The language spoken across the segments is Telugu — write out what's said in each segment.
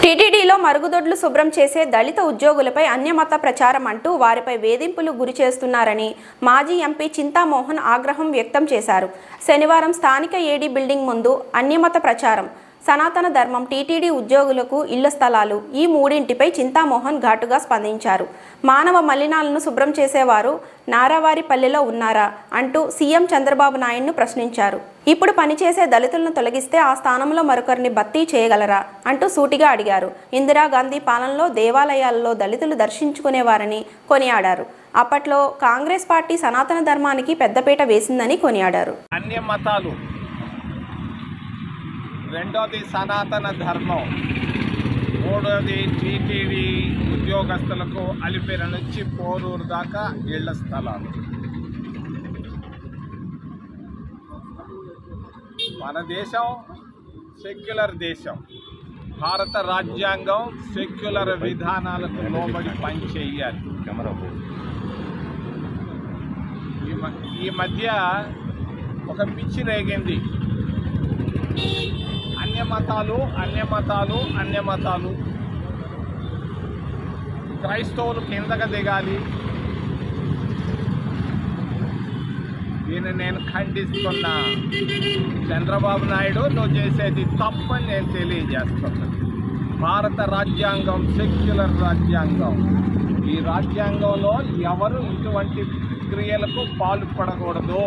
టీటీడీలో మరుగుదొడ్లు శుభ్రం చేసే దళిత ఉద్యోగులపై అన్యమత ప్రచారం అంటూ వారిపై వేధింపులు గురి చేస్తున్నారని మాజీ ఎంపీ చింతామోహన్ ఆగ్రహం వ్యక్తం చేశారు. శనివారం స్థానిక ఏడీ బిల్డింగ్ ముందు అన్యమత ప్రచారం, సనాతన ధర్మం, టీటీడీ ఉద్యోగులకు ఇళ్ల స్థలాలు, ఈ మూడింటిపై చింతామోహన్ ఘాటుగా స్పందించారు. మానవ మలినాలను శుభ్రం చేసేవారు నారావారిపల్లెలో ఉన్నారా అంటూ సీఎం చంద్రబాబు నాయుడును ప్రశ్నించారు. ఇప్పుడు పనిచేసే దళితులను తొలగిస్తే ఆ స్థానంలో మరొకరిని భర్తీ చేయగలరా అంటూ సూటిగా అడిగారు. ఇందిరాగాంధీ పాలనలో దేవాలయాల్లో దళితులు దర్శించుకునేవారని కొనియాడారు. అప్పట్లో కాంగ్రెస్ పార్టీ సనాతన ధర్మానికి పెద్దపీట వేసిందని కొనియాడారు. అన్య మతాలు, రెండోది సనాతన ధర్మం, మూడోది టీటీడీ ఉద్యోగస్తులకు అలిపిరి నుంచి పోరూరు దాకా ఇళ్ల స్థలాలు. మన దేశం సెక్యులర్ దేశం. భారత రాజ్యాంగం సెక్యులర్ విధానాలకు లోబడి పనిచేయాలి. ఈ మధ్య ఒక పిచ్చి రేగింది. అన్యమతాలు క్రైస్తవులు కిందగా దిగాలి. దీన్ని నేను ఖండిస్తున్నా. చంద్రబాబు నాయుడు నువ్వు చేసేది తప్పని నేను తెలియజేస్తున్నా. భారత రాజ్యాంగం సెక్యులర్ రాజ్యాంగం. ఈ రాజ్యాంగంలో ఎవరు ఇటువంటి క్రియలకు పాల్పడకూడదు.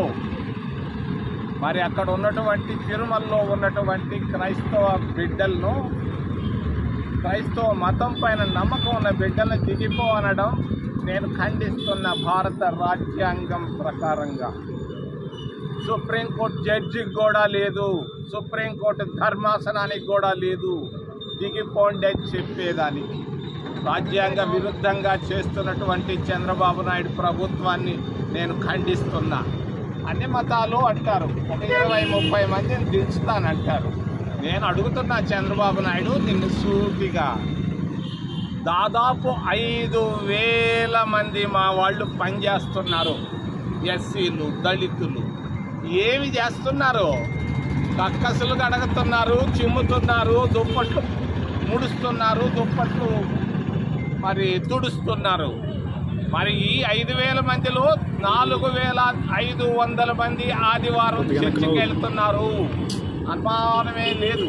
మరి అక్కడ ఉన్నటువంటి తిరుమలలో ఉన్నటువంటి క్రైస్తవ బిడ్డలను, క్రైస్తవ మతం పైన నమ్మకం ఉన్న బిడ్డలను దిగిపో అనడం నేను ఖండిస్తున్న. భారత రాజ్యాంగం ప్రకారంగా సుప్రీంకోర్టు జడ్జికి కూడా లేదు, సుప్రీంకోర్టు ధర్మాసనానికి కూడా లేదు దిగిపోండి అని చెప్పేదానికి. రాజ్యాంగ విరుద్ధంగా చేస్తున్నటువంటి చంద్రబాబు నాయుడు ప్రభుత్వాన్ని నేను ఖండిస్తున్నా. అన్ని మతాలు అంటారు, ఒక 20-30 మందిని దించుతానంటారు. నేను అడుగుతున్నా చంద్రబాబు నాయుడు నిన్ను సూటిగా, దాదాపు 5,000 మంది మా వాళ్ళు పనిచేస్తున్నారు. ఎస్సీలు, దళితులు ఏమి చేస్తున్నారు? కక్కసులు కడుగుతున్నారు, చిమ్ముతున్నారు, దుప్పట్లు ముడుస్తున్నారు, దుప్పట్లు మరి తుడుస్తున్నారు. మరి ఈ 5,000 మందిలో 4,500 మంది ఆదివారం చర్చికి వెళ్తున్నారు. అనుమానమే లేదు.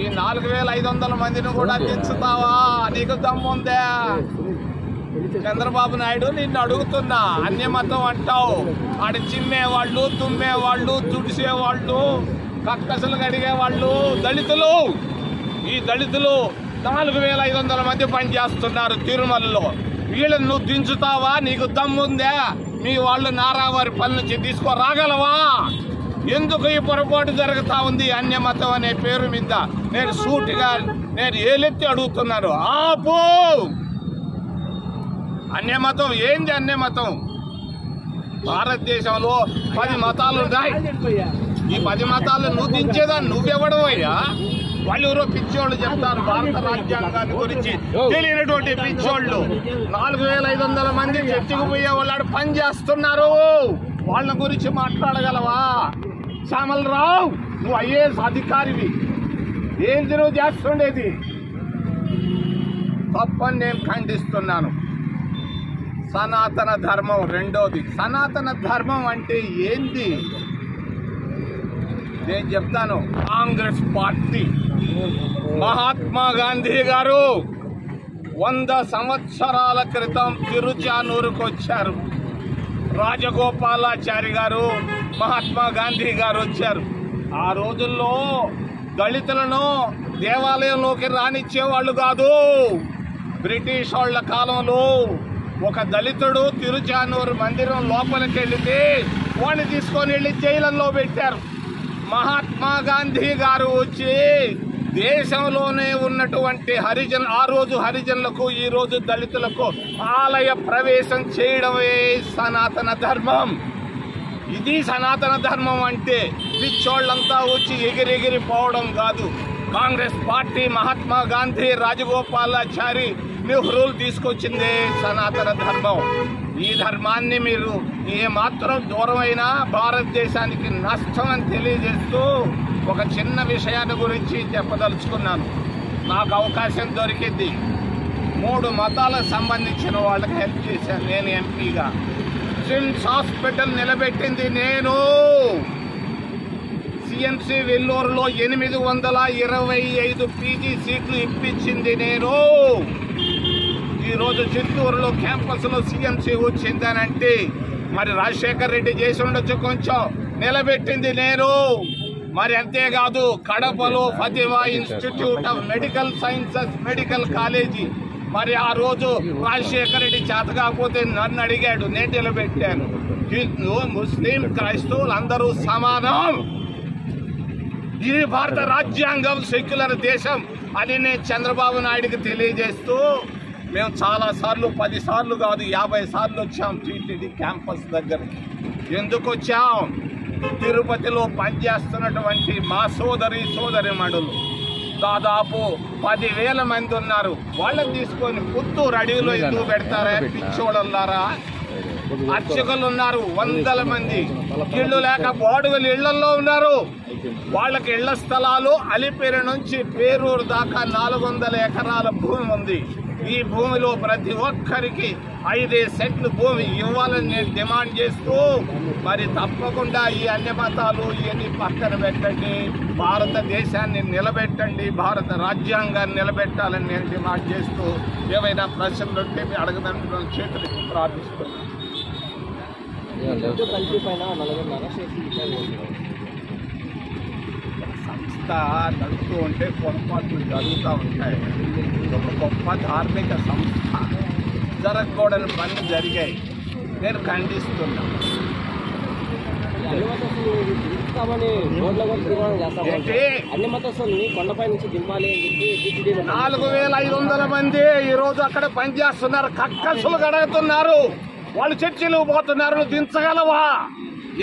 ఈ 4,500 మందిని కూడా దించుతావా? నీకు దమ్ముందా? చంద్రబాబు నాయుడు నిన్ను అడుగుతున్నా. అన్యమతం అంటావు, ఆడి చిమ్మేవాళ్ళు, తుమ్మేవాళ్ళు, తుడిసేవాళ్ళు, కక్కసులు కడిగేవాళ్ళు దళితులు. ఈ దళితులు 4,500 మంది పనిచేస్తున్నారు తిరుమలలో. వీళ్ళని నువ్వు దించుతావా? నీకు దమ్ముందా? మీ వాళ్ళు నారావారిపల్లి నుంచి తీసుకురాగలవా? ఎందుకు ఈ పొరపాటు జరుగుతూ ఉంది? అన్యమతం అనే పేరు మీద నేను సూటిగా ఏలెత్తి అడుగుతున్నాను. ఆపు! అన్యమతం ఏంది? అన్యమతం భారతదేశంలో 10 మతాలు ఉన్నాయి. ఈ 10 మతాలు నువ్వు దించేదా? నువ్వెవడవయ్యా? వాళ్ళు ఎవరో పిచ్చోళ్ళు చెప్తారు భారత రాజ్యాంగాన్ని గురించి తెలియనటువంటి పిచ్చోళ్ళు. 4,500 మంది చర్చకు పోయే వాళ్ళు పని చేస్తున్నారు. వాళ్ళ గురించి మాట్లాడగలవా? శ్యామలరావు, నువ్వు ఐఏఎస్ అధికారివి, ఏంటి నువ్వు చేస్తుండేది? తప్పని నేను ఖండిస్తున్నాను. సనాతన ధర్మం రెండోది. సనాతన ధర్మం అంటే ఏంది నేను చెప్తాను. కాంగ్రెస్ పార్టీ, మహాత్మా గాంధీ గారు 100 సంవత్సరాల క్రితం తిరుచానూరుకు వచ్చారు. రాజగోపాలాచారి గారు, మహాత్మా గాంధీ గారు వచ్చారు. ఆ రోజుల్లో దళితులను దేవాలయంలోకి రానిచ్చేవాళ్ళు కాదు. బ్రిటిష్ వాళ్ళ కాలంలో ఒక దళితుడు తిరుచానూరు మందిరం లోపలికి వెళితే వాడిని తీసుకొని వెళ్ళి జైళ్ళల్లో పెట్టారు. మహాత్మా గాంధీ గారు వచ్చి దేశంలోనే ఉన్నటువంటి ఆ రోజు హరిజనులకు, ఈ రోజు దళితులకు ఆలయ ప్రవేశం చేయడమే సనాతన ధర్మం. ఇది సనాతన ధర్మం అంటే. పిచ్చోళ్ళంతా వచ్చి ఎగిరెగిరి పోవడం కాదు. కాంగ్రెస్ పార్టీ, మహాత్మా గాంధీ, రాజగోపాలాచారి, నెహ్రూలు తీసుకొచ్చిందే సనాతన ధర్మం. ఈ ధర్మాన్ని మీరు ఏమాత్రం దూరమైనా భారతదేశానికి నష్టం అని తెలియజేస్తూ ఒక చిన్న విషయాన్ని గురించి చెప్పదలుచుకున్నాను. నాకు అవకాశం దొరికింది. 3 మతాలకు సంబంధించిన వాళ్ళకి హెల్ప్ చేశాను నేను ఎంపీగా. సిమ్స్ హాస్పిటల్ నిలబెట్టింది నేను. సిఎంసి వెల్లూరులో 825 పీజీ సీట్లు ఇప్పించింది నేను. ఈరోజు చిత్తూరులో క్యాంపస్లో సిఎంసి వచ్చిందనంటే మరి రాజశేఖర్ రెడ్డి చేసి ఉండొచ్చు, కొంచెం నిలబెట్టింది నేను. మరి అంతేకాదు కడపలో Fatima institute of medical sciences medical college, మరి ఆ రోజు రాజశేఖర్ రెడ్డి చేత కాకపోతే నన్ను అడిగాడు, నేను నిలబెట్టాను. హిందూ ముస్లిం క్రైస్తవులు అందరూ సమానం, ఇది భారత రాజ్యాంగం సెక్యులర్ దేశం అని నేను చంద్రబాబు నాయుడికి తెలియజేస్తూ మేము చాలా సార్లు 10 సార్లు కాదు 50 సార్లు వచ్చాం టీటీడీ క్యాంపస్ దగ్గరికి. ఎందుకు వచ్చాం? తిరుపతిలో పనిచేస్తున్నటువంటి మా సోదరిమణులు దాదాపు 10,000 మంది ఉన్నారు. వాళ్ళని తీసుకొని పుత్తూరు అడవిలో ఎందుకు పెడతారా పిచ్చోళ్ళలారా? అర్చకులు ఉన్నారు 100 మంది, ఇళ్ళు లేక బాడుగులు ఇళ్లలో ఉన్నారు. వాళ్ళకి ఇళ్ల స్థలాలు అలిపేరు నుంచి పేరూరు దాకా 400 ఎకరాల భూమి ఉంది. ఈ భూమిలో ప్రతి ఒక్కరికి 5 సెంట్లు భూమి ఇవ్వాలని నేను డిమాండ్ చేస్తూ మరి తప్పకుండా ఈ అన్ని మతాలు ఇవన్నీ పక్కన పెట్టండి, భారతదేశాన్ని నిలబెట్టండి, భారత రాజ్యాంగాన్ని నిలబెట్టాలని నేను డిమాండ్ చేస్తూ ఏవైనా ప్రశ్నలు ఉంటే మీ అడగడానికి చేతులు ప్రార్థిస్తున్నాను. సంస్థ నడుస్తూ ఉంటే పొరపాట్లు జరుగుతూ ఉంటాయి. ఒక గొప్ప ధార్మిక సంస్థ జరగకూడని పనులు జరిగాయి, నేను ఖండిస్తున్నాను. అన్ని మతస్థుల్ని కొండపై నుంచి దింపాలి అని చెప్పి 4,500 మంది ఈరోజు అక్కడ పనిచేస్తున్నారు, కక్కసులు గడుగుతున్నారు, వాళ్ళు చర్చిలు పోతున్నారు. నువ్వు దించగలవా?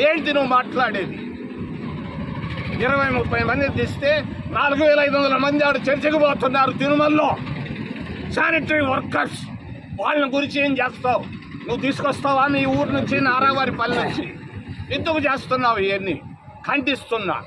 ఏంటి నువ్వు మాట్లాడేది? 20-30 మంది తీస్తే 4,500 మంది ఆవిడ చర్చకు పోతున్నారు తిరుమలలో. శానిటరీ వర్కర్స్ వాళ్ళని గురించి ఏం చేస్తావు? నువ్వు తీసుకొస్తావా మీ ఊరు నుంచి నారావారి పల్లె నుంచి? ఎందుకు చేస్తున్నావు? ఇవన్నీ ఖండిస్తున్నా.